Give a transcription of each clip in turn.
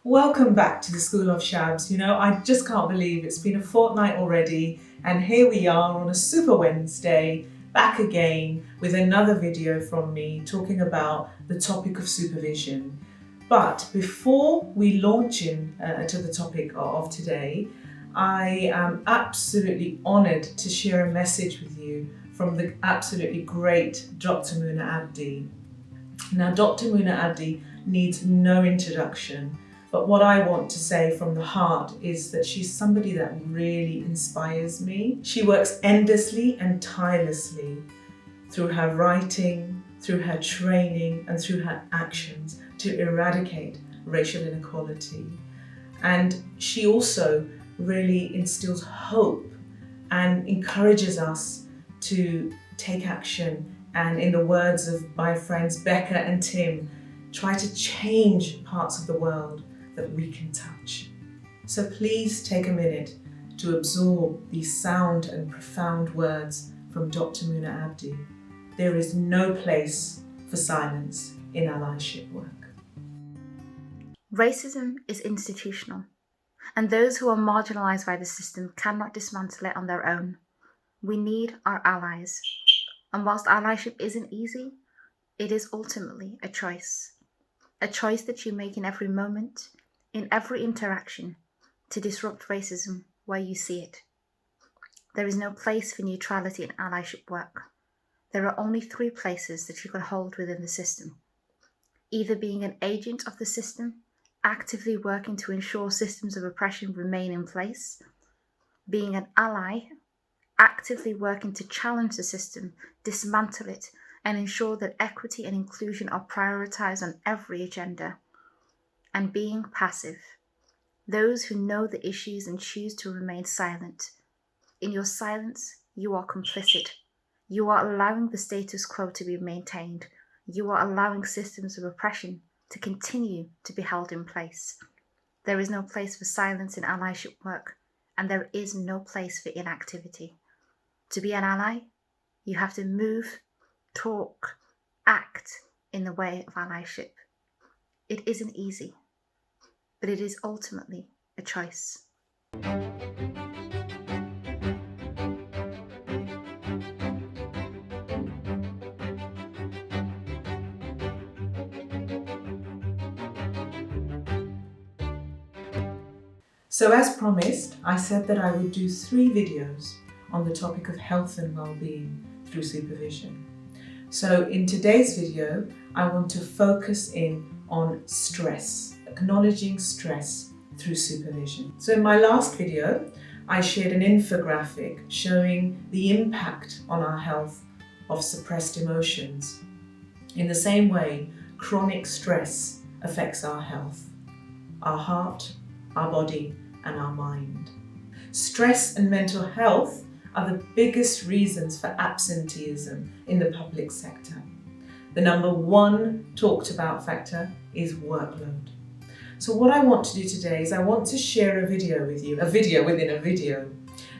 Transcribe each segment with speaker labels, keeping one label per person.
Speaker 1: Welcome back to the School of Shabs. I just can't believe it's been a fortnight already, and here we are on a Super Wednesday, back again with another video from me talking about the topic of supervision. But before we launch into the topic of today, I am absolutely honoured to share a message with you from the absolutely great Dr. Muna Abdi. Now, Dr. Muna Abdi needs no introduction, but what I want to say from the heart is that she's somebody that really inspires me. She works endlessly and tirelessly through her writing, through her training, and through her actions to eradicate racial inequality. And she also really instills hope and encourages us to take action. And in the words of my friends Becca and Tim, try to change parts of the world that we can touch. So please take a minute to absorb these sound and profound words from Dr. Muna Abdi. There is no place for silence in allyship work.
Speaker 2: Racism is institutional, and those who are marginalised by the system cannot dismantle it on their own. We need our allies. And whilst allyship isn't easy, it is ultimately a choice that you make in every moment, in every interaction, to disrupt racism where you see it. There is no place for neutrality in allyship work. There are only 3 places that you can hold within the system. Either being an agent of the system, actively working to ensure systems of oppression remain in place, being an ally, actively working to challenge the system, dismantle it, and ensure that equity and inclusion are prioritised on every agenda, and being passive, those who know the issues and choose to remain silent. In your silence, you are complicit. You are allowing the status quo to be maintained. You are allowing systems of oppression to continue to be held in place. There is no place for silence in allyship work, and there is no place for inactivity. To be an ally, you have to move, talk, act in the way of allyship. It isn't easy, but it is ultimately a choice.
Speaker 1: So as promised, I said that I would do 3 videos on the topic of health and well-being through supervision. So in today's video, I want to focus in on stress, acknowledging stress through supervision. So in my last video, I shared an infographic showing the impact on our health of suppressed emotions. In the same way, chronic stress affects our health, our heart, our body, and our mind. Stress and mental health are the biggest reasons for absenteeism in the public sector. The number 1 talked about factor is workload. So what I want to do today is I want to share a video with you, a video within a video.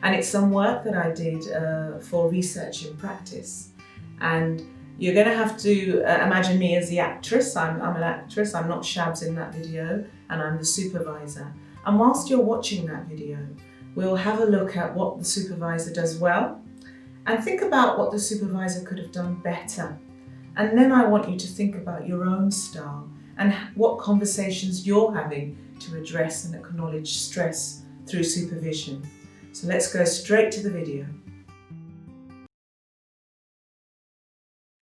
Speaker 1: And it's some work that I did for research and practice. And you're going to have to imagine me as the actress. I'm an actress, I'm not Shabs in that video, and I'm the supervisor. And whilst you're watching that video, we'll have a look at what the supervisor does well and think about what the supervisor could have done better. And then I want you to think about your own style and what conversations you're having to address and acknowledge stress through supervision. So let's go straight to the video.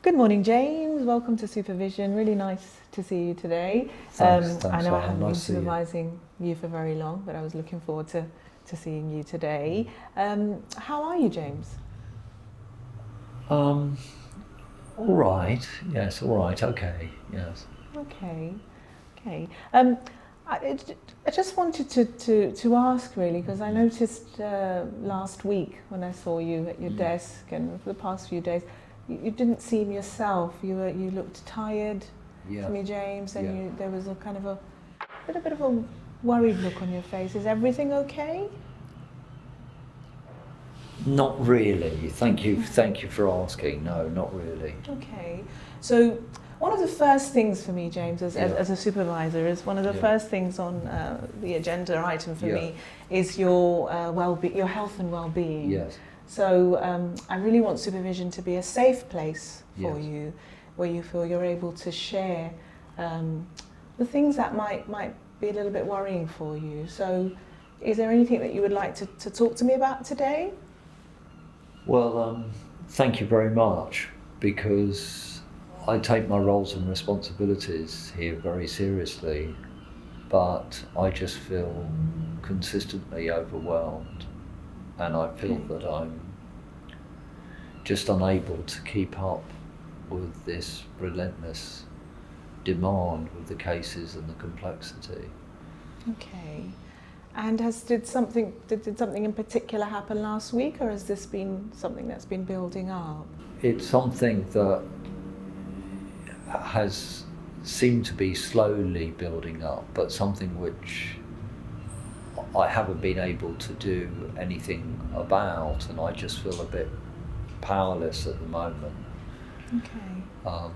Speaker 1: Good morning, James. Welcome to Supervision. Really nice to see you today.
Speaker 3: Thanks,
Speaker 1: I know I haven't been
Speaker 3: nice
Speaker 1: supervising you for very long, but I was looking forward to seeing you today. How are you, James?
Speaker 3: All right. Yes. All right. Okay. Yes.
Speaker 1: Okay. I just wanted to ask really, because I noticed last week when I saw you at your desk, and for the past few days, you didn't seem yourself. You looked tired to me, James, and there was a kind of a bit of a worried look on your face. Is everything okay?
Speaker 3: Not really. Thank you for asking. No, not really.
Speaker 1: Okay. So One of the first things for me, James, as a supervisor, is one of the first things on the agenda item for me is your your health and well-being.
Speaker 3: Yes.
Speaker 1: So I really want supervision to be a safe place for you, where you feel you're able to share the things that might be a little bit worrying for you. So is there anything that you would like to talk to me about today?
Speaker 3: Well, thank you very much, because I take my roles and responsibilities here very seriously, but I just feel consistently overwhelmed, and I feel that I'm just unable to keep up with this relentless demand with the cases and the complexity.
Speaker 1: Okay. And did something in particular happen last week, or has this been something that's been building up?
Speaker 3: It's something that has seemed to be slowly building up, but something which I haven't been able to do anything about, and I just feel a bit powerless at the moment.
Speaker 1: Okay.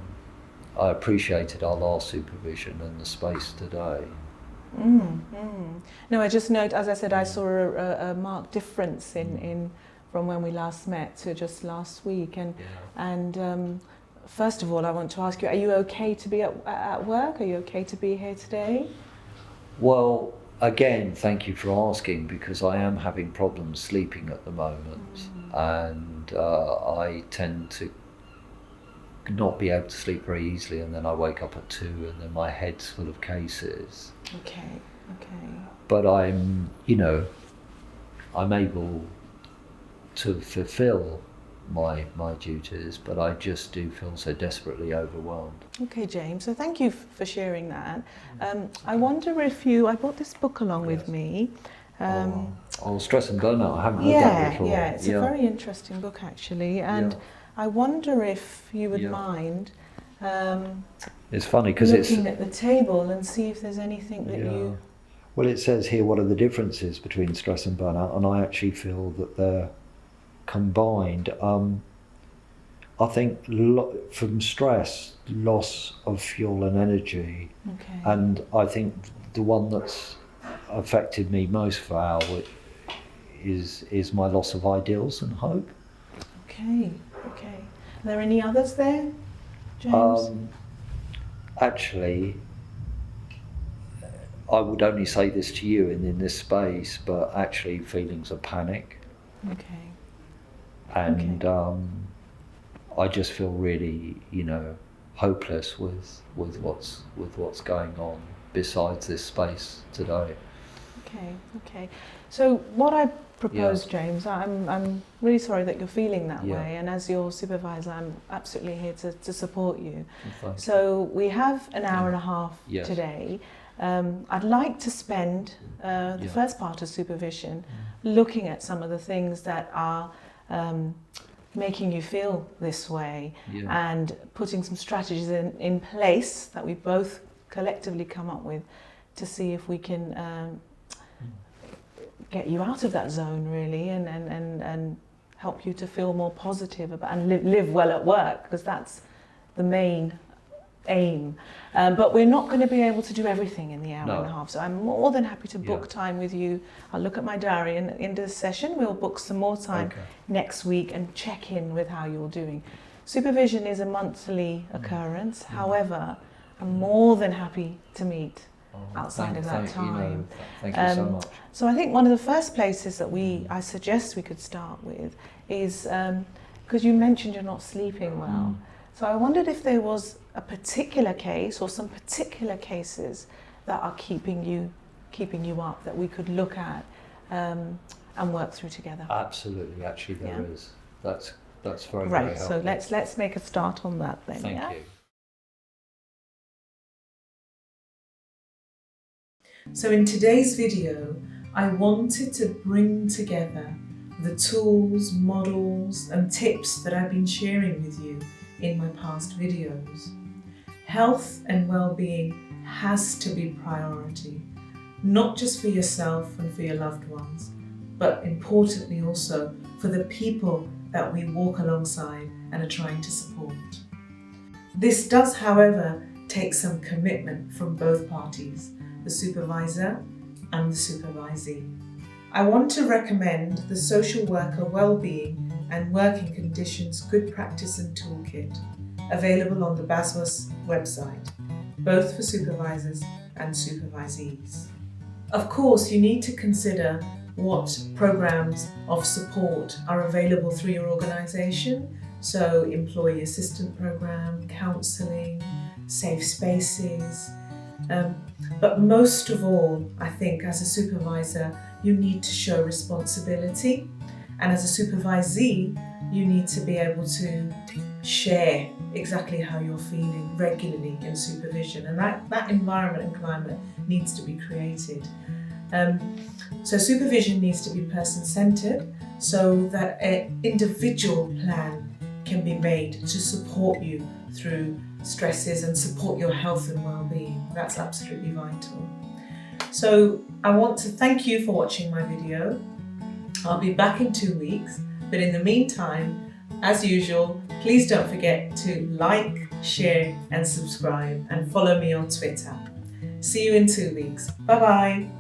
Speaker 3: I appreciated our last supervision and the space today.
Speaker 1: No, I just note, as I said, I saw a marked difference in from when we last met to just last week. And first of all, I want to ask you: are you okay to be at work? Are you okay to be here today?
Speaker 3: Well, again, thank you for asking, because I am having problems sleeping at the moment, and I tend to not be able to sleep very easily, and then I wake up at 2 and then my head's full of cases.
Speaker 1: Okay.
Speaker 3: But I'm able to fulfill my duties, but I just do feel so desperately overwhelmed.
Speaker 1: Okay, James, so thank you for sharing that. I wonder if I brought this book along with me.
Speaker 3: Stress and Burnout, I haven't read that before.
Speaker 1: Yeah, it's a very interesting book actually, and I wonder if you would mind
Speaker 3: it's funny because
Speaker 1: looking at the table and see if there's anything that you...
Speaker 3: Well, it says here, what are the differences between stress and burnout? And I actually feel that they're combined. I think from stress, loss of fuel and energy.
Speaker 1: Okay.
Speaker 3: And I think the one that's affected me most, Val, is my loss of ideals and hope.
Speaker 1: Okay. Are there any others there, James?
Speaker 3: Actually, I would only say this to you and in this space, but actually feelings of panic.
Speaker 1: Okay.
Speaker 3: And I just feel really, hopeless with what's going on besides this space today.
Speaker 1: Okay. So what I propose, James, I'm really sorry that you're feeling that way, and as your supervisor, I'm absolutely here to support you. So we have an hour and a half today. I'd like to spend the first part of supervision looking at some of the things that are making you feel this way, and putting some strategies in place that we both collectively come up with to see if we can get you out of that zone, really, and help you to feel more positive about, and live well at work, because that's the main aim. But we're not going to be able to do everything in the hour and a half, so I'm more than happy to book time with you. I'll look at my diary, and at the end of the session we'll book some more time next week and check in with how you're doing. Supervision is a monthly occurrence, however, I'm more than happy to meet outside of that time.
Speaker 3: Thank you so much.
Speaker 1: So I think one of the first places that I suggest we could start with is, because you mentioned you're not sleeping well, so I wondered if there was a particular case or some particular cases that are keeping you up that we could look at and work through together.
Speaker 3: Absolutely, actually there is. That's very,
Speaker 1: right,
Speaker 3: very helpful.
Speaker 1: So let's make a start on that then.
Speaker 3: Thank you.
Speaker 1: So in today's video, I wanted to bring together the tools, models and tips that I've been sharing with you in my past videos. Health and well-being has to be priority, not just for yourself and for your loved ones, but importantly also for the people that we walk alongside and are trying to support. This does, however, take some commitment from both parties, the supervisor and the supervisee. I want to recommend the Social Worker Wellbeing and Working Conditions Good Practice and Toolkit, available on the BASWAS website, both for supervisors and supervisees. Of course, you need to consider what programs of support are available through your organisation, so employee assistance program, counselling, safe spaces. But most of all, I think as a supervisor, you need to show responsibility, and as a supervisee, you need to be able to share exactly how you're feeling regularly in supervision, and that environment and climate needs to be created. So supervision needs to be person-centred so that an individual plan can be made to support you through stresses and support your health and well-being. That's absolutely vital. So I want to thank you for watching my video. I'll be back in 2 weeks, but in the meantime, as usual, please don't forget to like, share and subscribe, and follow me on Twitter. See you in 2 weeks. Bye bye.